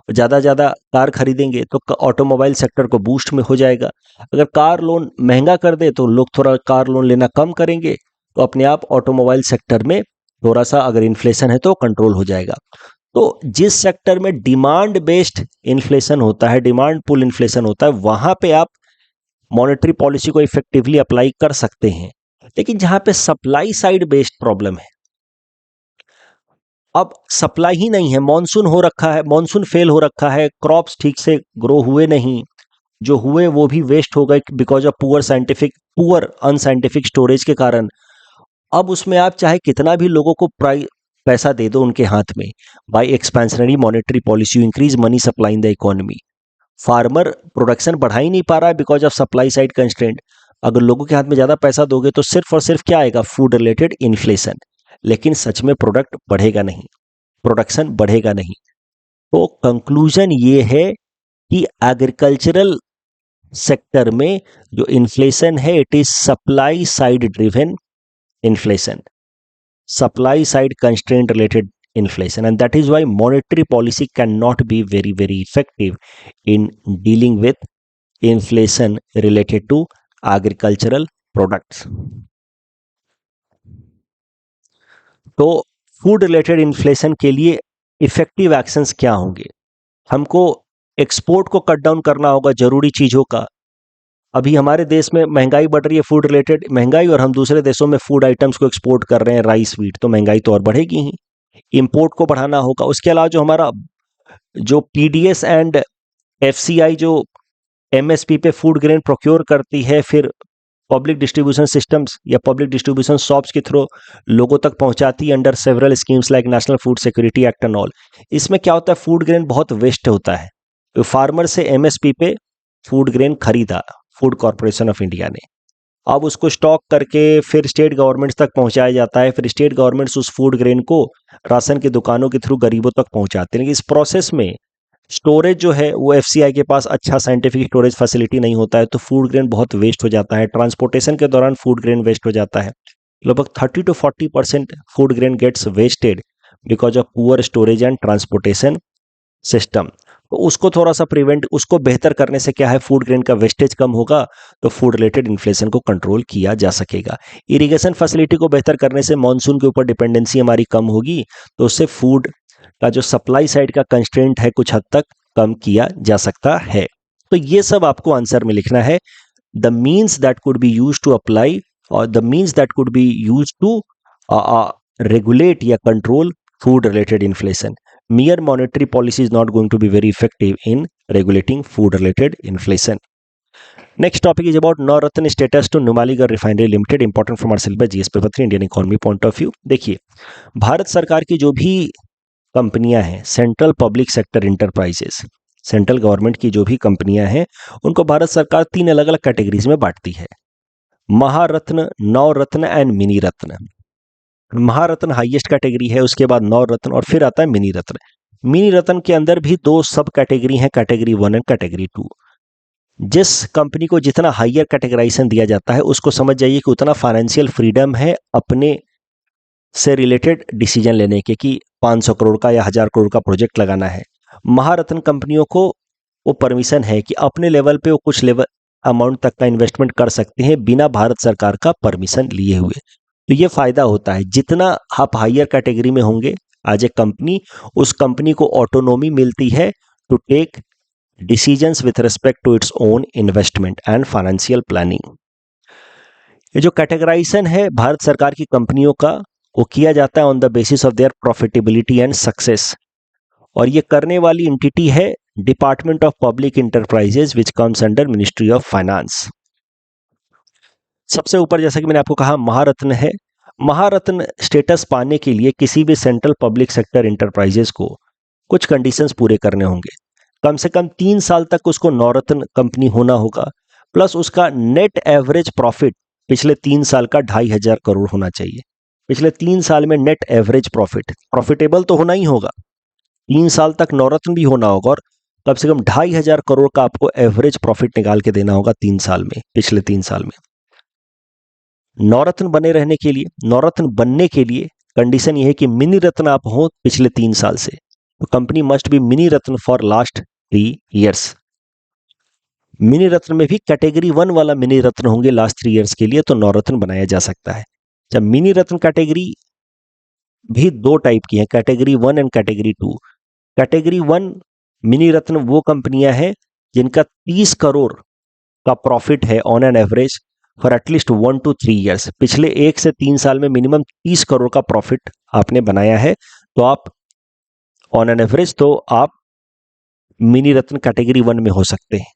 ज़्यादा कार खरीदेंगे तो ऑटोमोबाइल सेक्टर को बूस्ट में हो जाएगा। अगर कार लोन महंगा कर दे तो लोग थोड़ा कार लोन लेना कम करेंगे, तो अपने आप ऑटोमोबाइल सेक्टर में थोड़ा सा अगर इन्फ्लेशन है तो कंट्रोल हो जाएगा। तो जिस सेक्टर में डिमांड बेस्ड इन्फ्लेशन होता है, डिमांड पुल इन्फ्लेशन होता है, वहां पे आप मॉनेटरी पॉलिसी को इफेक्टिवली अप्लाई कर सकते हैं। लेकिन जहां पे सप्लाई साइड बेस्ड प्रॉब्लम है, अब सप्लाई ही नहीं है, मॉनसून हो रखा है, मॉनसून फेल हो रखा है, क्रॉप्स ठीक से ग्रो हुए नहीं, जो हुए वो भी वेस्ट हो गए because of poor unscientific storage के कारण। अब उसमें आप चाहे कितना भी लोगों को पैसा दे दो उनके हाथ में, by expansionary monetary policy you increase money supply in the economy, farmer production बढ़ा ही नहीं पा रहा है because of supply side constraint. अगर लोगों के हाथ में ज़्यादा पैसा दोगे तो सिर्फ और सिर्फ क्या आएगा? Food related inflation. लेकिन सच में प्रोडक्ट बढ़ेगा नहीं, प्रोडक्शन बढ़ेगा नहीं। तो कंक्लूजन ये है कि एग्रीकल्चरल सेक्टर में जो इन्फ्लेशन है it is supply side driven inflation, supply side constraint related inflation, and that is why monetary policy cannot be very effective in dealing with inflation related to agricultural products. तो food related inflation के लिए effective actions क्या होंगे? हमको export को cut down करना होगा जरूरी चीज़ों का। अभी हमारे देश में महंगाई बढ़ रही है, फूड रिलेटेड महंगाई, और हम दूसरे देशों में फूड आइटम्स को एक्सपोर्ट कर रहे हैं, राइस वीट, तो महंगाई तो और बढ़ेगी ही। इंपोर्ट को बढ़ाना होगा। उसके अलावा जो हमारा जो पीडीएस एंड एफसीआई जो एमएसपी पे फूड ग्रेन प्रोक्योर करती है, फिर पब्लिक डिस्ट्रीब्यूशन सिस्टम्स या पब्लिक डिस्ट्रीब्यूशन शॉप्स के थ्रू लोगों तक पहुंचाती है under several schemes like national food security act and all. इसमें क्या होता है? फूड ग्रेन बहुत वेस्ट होता है। तो फार्मर से एमएसपी पे फूड ग्रेन खरीदा फूड कॉर्पोरेशन ऑफ इंडिया ने, अब उसको स्टॉक करके फिर स्टेट गवर्नमेंट्स तक पहुंचाया जाता है, फिर स्टेट गवर्नमेंट्स उस फूड ग्रेन को राशन की दुकानों के थ्रू गरीबों तक पहुंचाते हैं। लेकिन इस प्रोसेस में स्टोरेज जो है वो एफसीआई के पास अच्छा साइंटिफिक स्टोरेज फैसिलिटी नहीं होता है, तो फूड ग्रेन बहुत वेस्ट हो जाता है। ट्रांसपोर्टेशन के दौरान फूड ग्रेन वेस्ट हो जाता है। लगभग 30 to 40% food grain gets wasted because of poor storage and transportation system. तो उसको थोड़ा सा उसको बेहतर करने से क्या है, फूड ग्रेन का वेस्टेज कम होगा, तो फूड रिलेटेड इन्फ्लेशन को कंट्रोल किया जा सकेगा। इरिगेशन फैसिलिटी को बेहतर करने से मानसून के ऊपर डिपेंडेंसी हमारी कम होगी, तो उससे फूड का जो सप्लाई साइड का कंस्ट्रेंट है कुछ हद तक कम किया जा सकता है। तो ये सब आपको आंसर में लिखना है। The means that could be use to apply और the means that could be use to regulate या control food related inflation. Mere monetary policy is not going to be very effective in regulating food related inflation. Next topic is about Navratna status to Numaligarh Refinery Limited, important from our syllabus GS paper 3 Indian economy point of view. देखिए, भारत सरकार की जो भी कंपनियां हैं, central public sector enterprises, central government की जो भी कंपनियां हैं, उनको भारत सरकार 3 अलग अलग कैटेगरीज में बांटती है: Maharatna, Navratna and mini ratna. Maharatna highest category है, उसके बाद नवरत्न और फिर आता है मिनी रत्न। मिनी रत्न के अंदर भी 2 सब कैटेगरी हैं, कैटेगरी 1 एंड कैटेगरी 2। जिस कंपनी को जितना हाईयर कैटेगराइजेशन दिया जाता है उसको समझ जाइए कि उतना फाइनेंशियल फ्रीडम है अपने से रिलेटेड डिसीजन लेने के, कि 500 करोड़ का या 1000 करोड़ का प्रोजेक्ट लगाना है। महारत्न कंपनियों को वो परमिशन है कि अपने लेवल पे वो कुछ लेवल अमाउंट तक का इन्वेस्टमेंट कर सकते हैं बिना भारत सरकार का परमिशन लिए हुए। तो ये फायदा होता है, जितना आप हायर कैटेगरी में होंगे एज ए कंपनी, उस कंपनी को ऑटोनॉमी मिलती है to take decisions with respect to its own investment and financial planning. ये जो कैटेगराइजेशन है भारत सरकार की कंपनियों का, वो किया जाता है on the basis of their profitability and success, और ये करने वाली एंटिटी है department of public enterprises which comes under ministry of finance. सबसे ऊपर जैसा कि मैंने आपको कहा महारत्न है। महारत्न स्टेटस पाने के लिए किसी भी सेंट्रल पब्लिक सेक्टर इंटरप्राइजेज को कुछ कंडीशंस पूरे करने होंगे। कम से कम 3 साल तक उसको नवरत्न कंपनी होना होगा, प्लस उसका नेट एवरेज प्रॉफिट पिछले 3 साल का 2,500 करोड़ होना चाहिए। पिछले 3 साल में नेट एवरेज प्रॉफिट, प्रॉफिटेबल तो होना ही होगा, 3 साल तक नवरत्न भी होना होगा, और कम से कम 2,500 करोड़ का आपको एवरेज प्रॉफिट निकाल के देना होगा 3 साल में, पिछले 3 साल में। नवरत्न बने रहने के लिए, नवरत्न बनने के लिए कंडीशन ये है कि मिनी रत्न आप हो पिछले 3 साल से, तो company must be mini ratna for last 3 years. Mini ratna में भी कैटेगरी 1 वाला मिनी रत्न होंगे लास्ट 3 ईयर्स के लिए, तो नवरत्न बनाया जा सकता है। जब मिनी रत्न कैटेगरी भी 2 टाइप की है, category 1 and category 2। Category 1 mini ratna वो कंपनियां हैं जिनका 30 करोड़ का प्रॉफिट है on an average for at least 1 to 3 years. पिछले 1 से 3 साल में मिनिमम 30 करोड़ का प्रॉफिट आपने बनाया है, तो आप ऑन एन एवरेज तो आप मिनी रत्न कैटेगरी 1 में हो सकते हैं।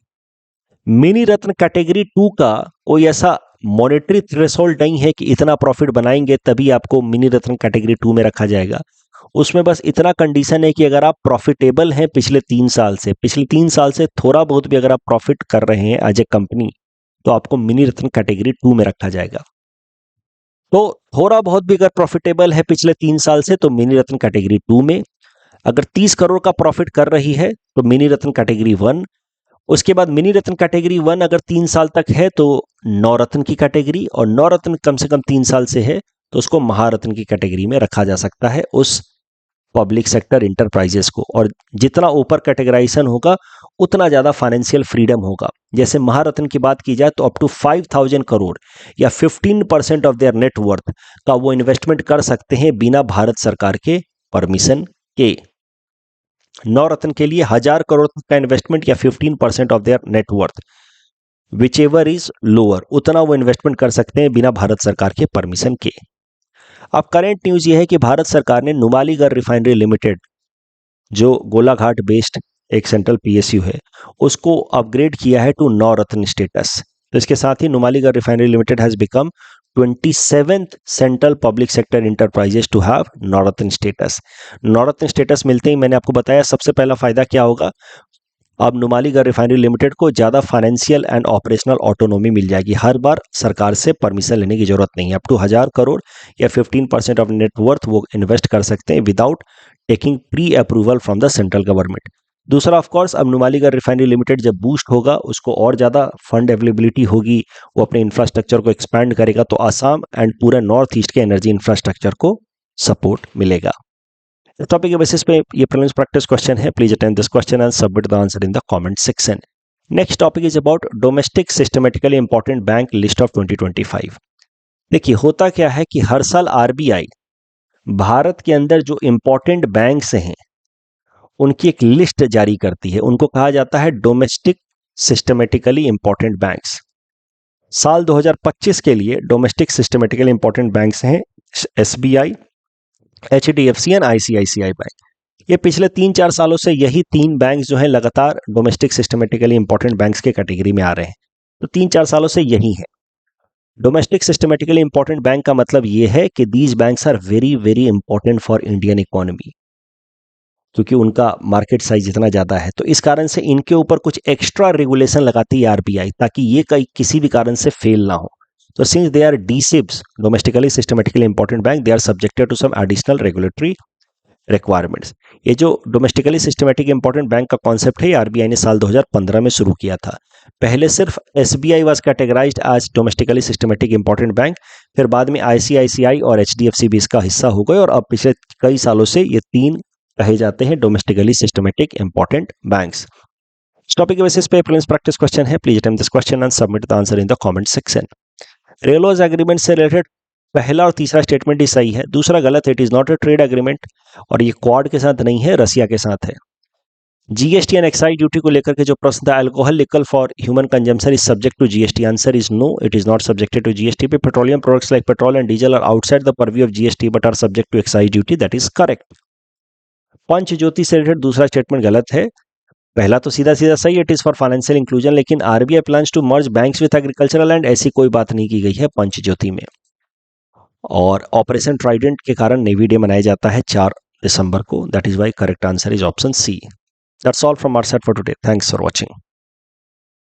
मिनी रत्न कैटेगरी 2 का कोई ऐसा मॉनेटरी थ्रेशोल्ड नहीं है कि इतना प्रॉफिट बनाएंगे तभी आपको मिनी रत्न कैटेगरी 2 में रखा जाएगा। उसमें बस इतना कंडीशन है कि अगर आप प्रॉफिटेबल हैं पिछले 3 साल से, पिछले 3 साल से थोड़ा बहुत भी अगर आप प्रॉफिट कर रहे हैं एज ए कंपनी, तो आपको मिनी रत्न कैटेगरी 2 में रखा जाएगा। तो थोड़ा बहुत भी अगर प्रॉफिटेबल है पिछले 3 साल से, तो मिनी रत्न कैटेगरी 2 में। अगर 30 करोड़ का प्रॉफिट कर रही है तो मिनी रत्न कैटेगरी 1। उसके बाद मिनी रत्न कैटेगरी 1 अगर 3 साल तक है तो नवरत्न की कैटेगरी, और नवरत्न कम से कम 3 साल से है तो उसको महारत्न की कैटेगरी में रखा जा सकता है उस पब्लिक सेक्टर इंटरप्राइजेस को। और जितना ऊपर कैटेगराइजेशन होगा उतना ज़्यादा फाइनेंशियल फ्रीडम होगा। जैसे महारत्न की बात की जाए तो अप टू 5,000 करोड़ या 15% ऑफ देयर नेटवर्थ का वो इन्वेस्टमेंट कर सकते हैं बिना भारत सरकार के परमिशन के। नवरत्न के लिए 1,000 करोड़ तक का इन्वेस्टमेंट या 15% of their net worth, which ever is lower, उतना वो इन्वेस्टमेंट कर सकते हैं बिना भारत सरकार के परमिशन के। अब करंट न्यूज ये है कि भारत सरकार ने नुमालीगढ़ रिफाइनरी लिमिटेड, जो गोलाघाट बेस्ड एक सेंट्रल पीएसयू है, उसको अपग्रेड किया है टू नवरत्न स्टेटस। तो इसके साथ ही Numaligarh refinery limited has become 27th central public sector enterprises to have Navratna status. Navratna status मिलते ही मैंने आपको बताया सबसे पहला फायदा क्या होगा, अब नुमालीगढ़ रिफाइनरी लिमिटेड को ज़्यादा फाइनेंशियल एंड ऑपरेशनल ऑटोनॉमी मिल जाएगी। हर बार सरकार से परमिशन लेने की जरूरत नहीं है। अप टू 1,000 करोड़ या 15% ऑफ नेटवर्थ वो इन्वेस्ट कर सकते हैं without taking pre approval from the central government. दूसरा, ऑफ कोर्स, अब नुमालीगढ़ रिफाइनरी लिमिटेड जब बूस्ट होगा, उसको और ज़्यादा फंड अवेलेबिलिटी होगी, वो अपने इंफ्रास्ट्रक्चर को एक्सपैंड करेगा, तो आसाम एंड पूरे नॉर्थ ईस्ट के एनर्जी इंफ्रास्ट्रक्चर को सपोर्ट मिलेगा। टॉपिक के बेसिस पे ये प्रीलिम्स प्रैक्टिस क्वेश्चन है। Please attend this question and submit the answer in the comment section. Next topic is about domestic systematically important bank list of 2025। देखिए, होता क्या है कि हर साल आरबीआई भारत के अंदर जो इंपॉर्टेंट बैंक्स हैं उनकी एक लिस्ट जारी करती है। उनको कहा जाता है डोमेस्टिक सिस्टमेटिकली इंपॉर्टेंट बैंक्स। साल 2025 के लिए डोमेस्टिक सिस्टमेटिकली इंपॉर्टेंट बैंक्स हैं SBI, HDFC and ICICI bank. ये पिछले 3-4 सालों से यही 3 बैंक जो हैं लगातार डोमेस्टिक सिस्टमेटिकली इंपॉर्टेंट बैंक्स के कैटेगरी में आ रहे हैं। तो 3-4 सालों से यही है। डोमेस्टिक सिस्टमेटिकली इंपॉर्टेंट बैंक का मतलब ये है कि these banks are very very important for Indian economy, क्योंकि उनका मार्केट साइज इतना ज़्यादा है। तो इस कारण से इनके ऊपर कुछ एक्स्ट्रा रेगुलेशन लगाती है आरबीआई, ताकि ये किसी भी कारण से फेल ना हो। So since they are DSIBs, domestically systematically important bank, they are subjected to some additional regulatory requirements. ये जो डोमेस्टिकली सिस्टमेटिक इंपॉर्टेंट बैंक का कॉन्सेप्ट है, आरबीआई ने साल 2015 में शुरू किया था। पहले सिर्फ SBI was categorized as domestically systematic important bank, फिर बाद में आईसीआईसीआई और एचडीएफसी भी इसका हिस्सा हो गए, और अब पिछले कई सालों से ये 3 कहे जाते हैं domestically systematic important banks. Topic के बेसिस पे प्रीलिम्स प्रैक्टिस क्वेश्चन है। Please attempt this question and submit the answer in the comment section. RELOS agreement से रिलेटेड पहला और तीसरा स्टेटमेंट ही सही है, दूसरा गलत है। It is not a trade agreement, और ये क्वाड के साथ नहीं है, रसिया के साथ है। जीएसटी एंड एक्साइज ड्यूटी को लेकर के जो प्रश्न था, alcohol liquor for human consumption is subject to GST, answer is no, it is not subjected to GST. पे petroleum products like petrol and diesel are outside the purview of GST but are subject to excise duty, that is correct. Panch Jyoti से related दूसरा statement गलत है। पहला तो सीधा सीधा सही, it is for financial inclusion, लेकिन RBI plans to merge banks with agricultural land, ऐसी कोई बात नहीं की गई है पंच ज्योति में। और ऑपरेशन ट्राइडेंट के कारण नेवी डे मनाया जाता है 4 दिसंबर को, that is why correct answer is option C. That's all from our side for today, thanks for watching.